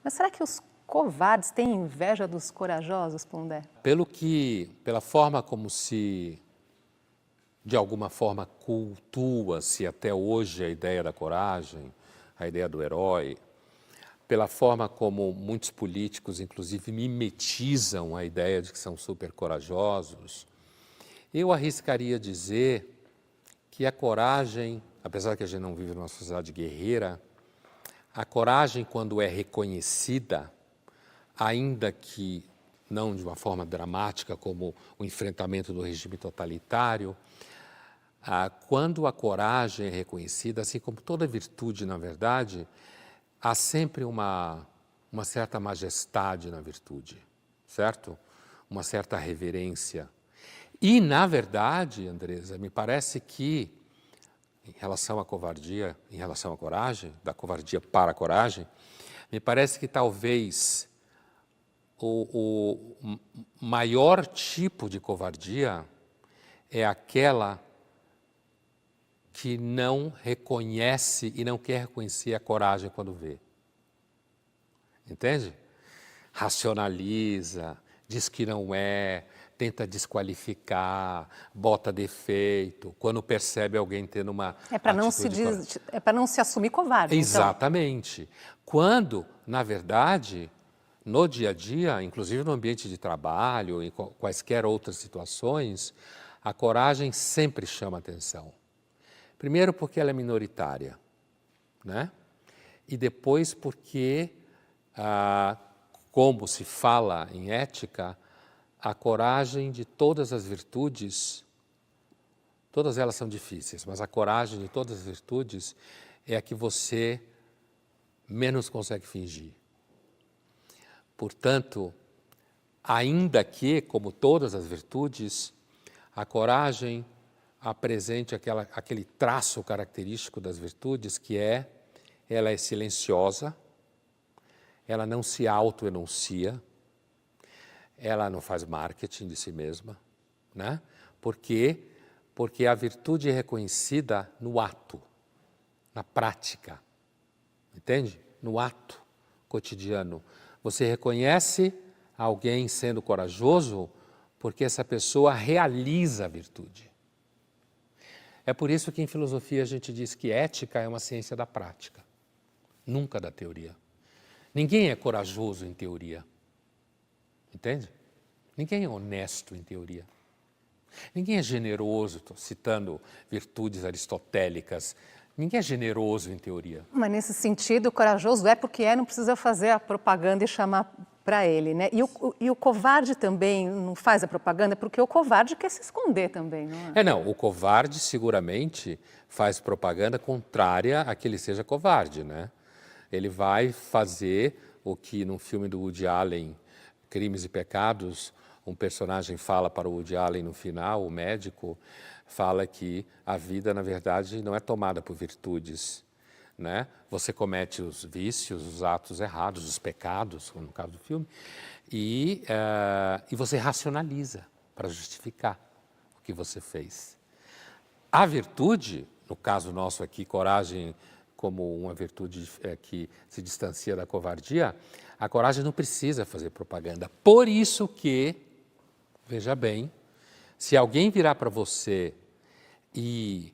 Mas será que os covardes têm inveja dos corajosos, Pondé? Pela forma como se, de alguma forma, cultua-se até hoje a ideia da coragem, a ideia do herói, pela forma como muitos políticos, inclusive, mimetizam a ideia de que são super corajosos, eu arriscaria dizer que a coragem, apesar que a gente não vive numa sociedade guerreira, a coragem, quando é reconhecida, ainda que não de uma forma dramática como o enfrentamento do regime totalitário, quando a coragem é reconhecida, assim como toda virtude, na verdade, há sempre uma certa majestade na virtude, certo? Uma certa reverência. E, na verdade, Andresa, me parece que, em relação à covardia, em relação à coragem, da covardia para a coragem, me parece que talvez o maior tipo de covardia é aquela que não reconhece e não quer reconhecer a coragem quando vê. Entende? Racionaliza, diz que não é, tenta desqualificar, bota defeito, quando percebe alguém tendo uma É para não se assumir covarde. Exatamente. Então. Quando, na verdade, no dia a dia, inclusive no ambiente de trabalho, em quaisquer outras situações, a coragem sempre chama atenção. Primeiro porque ela é minoritária, né? E depois porque, como se fala em ética, a coragem de todas as virtudes, todas elas são difíceis, mas a coragem de todas as virtudes é a que você menos consegue fingir. Portanto, ainda que, como todas as virtudes, a coragem apresente aquele traço característico das virtudes, que ela é silenciosa, ela não se auto-enuncia, ela não faz marketing de si mesma, né? Por quê? Porque a virtude é reconhecida no ato, na prática, entende? No ato cotidiano. Você reconhece alguém sendo corajoso porque essa pessoa realiza a virtude. É por isso que em filosofia a gente diz que ética é uma ciência da prática, nunca da teoria. Ninguém é corajoso em teoria, entende? Ninguém é honesto em teoria. Ninguém é generoso, estou citando virtudes aristotélicas, ninguém é generoso em teoria. Mas nesse sentido, corajoso é porque não precisa fazer a propaganda e chamar para ele, né? E o covarde também não faz a propaganda, porque o covarde quer se esconder também, não é? Não, o covarde seguramente faz propaganda contrária a que ele seja covarde, né? Ele vai fazer o que no filme do Woody Allen, Crimes e Pecados, um personagem fala para o Woody Allen no final, o médico, fala que a vida, na verdade, não é tomada por virtudes, né? Você comete os vícios, os atos errados, os pecados, no caso do filme, e você racionaliza para justificar o que você fez. A virtude, no caso nosso aqui, coragem como uma virtude que se distancia da covardia, a coragem não precisa fazer propaganda. Por isso que, veja bem, se alguém virar para você e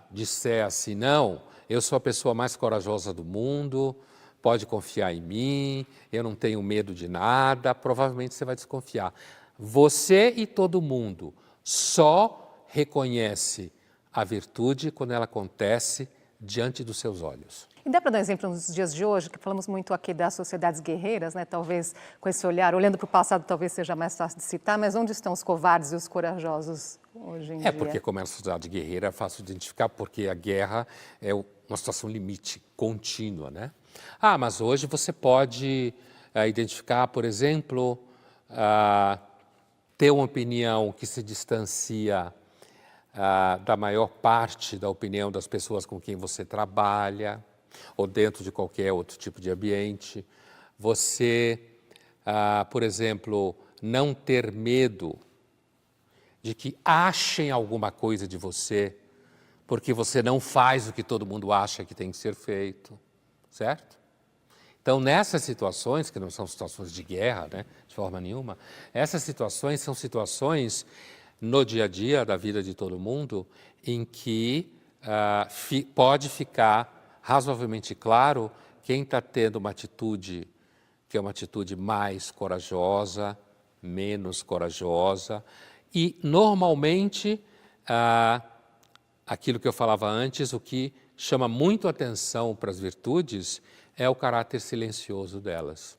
disser assim, não, eu sou a pessoa mais corajosa do mundo, pode confiar em mim, eu não tenho medo de nada, provavelmente você vai desconfiar. Você e todo mundo só reconhece a virtude quando ela acontece diante dos seus olhos. E dá para dar um exemplo nos dias de hoje, que falamos muito aqui das sociedades guerreiras, né? Talvez com esse olhar, olhando para o passado, talvez seja mais fácil de citar, mas onde estão os covardes e os corajosos hoje em dia? Porque como é uma sociedade guerreira, é fácil de identificar, porque a guerra é uma situação limite, contínua, né? Mas hoje você pode identificar, por exemplo, ter uma opinião que se distancia da maior parte da opinião das pessoas com quem você trabalha, ou dentro de qualquer outro tipo de ambiente. Você, por exemplo, não ter medo de que achem alguma coisa de você, porque você não faz o que todo mundo acha que tem que ser feito, certo? Então, nessas situações, que não são situações de guerra, né, de forma nenhuma, essas situações são situações no dia a dia da vida de todo mundo em que pode ficar razoavelmente claro quem está tendo uma atitude que é uma atitude mais corajosa, menos corajosa, e normalmente aquilo que eu falava antes, o que chama muito atenção para as virtudes é o caráter silencioso delas.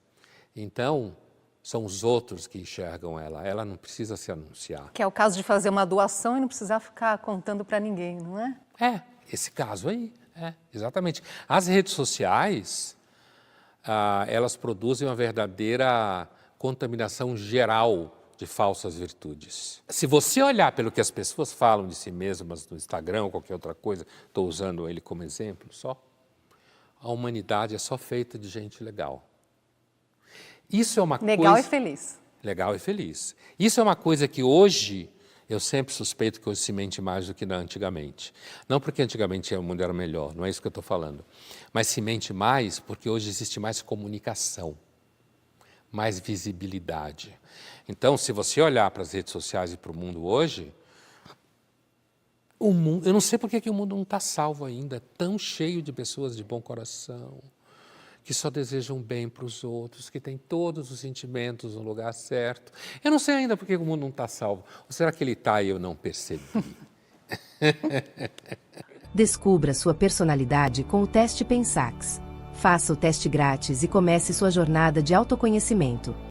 Então, são os outros que enxergam ela não precisa se anunciar. Que é o caso de fazer uma doação e não precisar ficar contando para ninguém, não é? Esse caso aí, exatamente. As redes sociais, elas produzem uma verdadeira contaminação geral de falsas virtudes. Se você olhar pelo que as pessoas falam de si mesmas no Instagram ou qualquer outra coisa, estou usando ele como exemplo só, a humanidade é só feita de gente legal. Isso é uma coisa... Legal e feliz. Legal e feliz. Isso é uma coisa que hoje, eu sempre suspeito que hoje se mente mais do que antigamente. Não porque antigamente o mundo era melhor, não é isso que eu estou falando. Mas se mente mais porque hoje existe mais comunicação, mais visibilidade. Então, se você olhar para as redes sociais e para o mundo hoje, eu não sei por que o mundo não está salvo ainda, é tão cheio de pessoas de bom coração, que só desejam bem para os outros, que têm todos os sentimentos no lugar certo. Eu não sei ainda por que o mundo não está salvo. Ou será que ele está e eu não percebi? Descubra sua personalidade com o teste Pensax. Faça o teste grátis e comece sua jornada de autoconhecimento.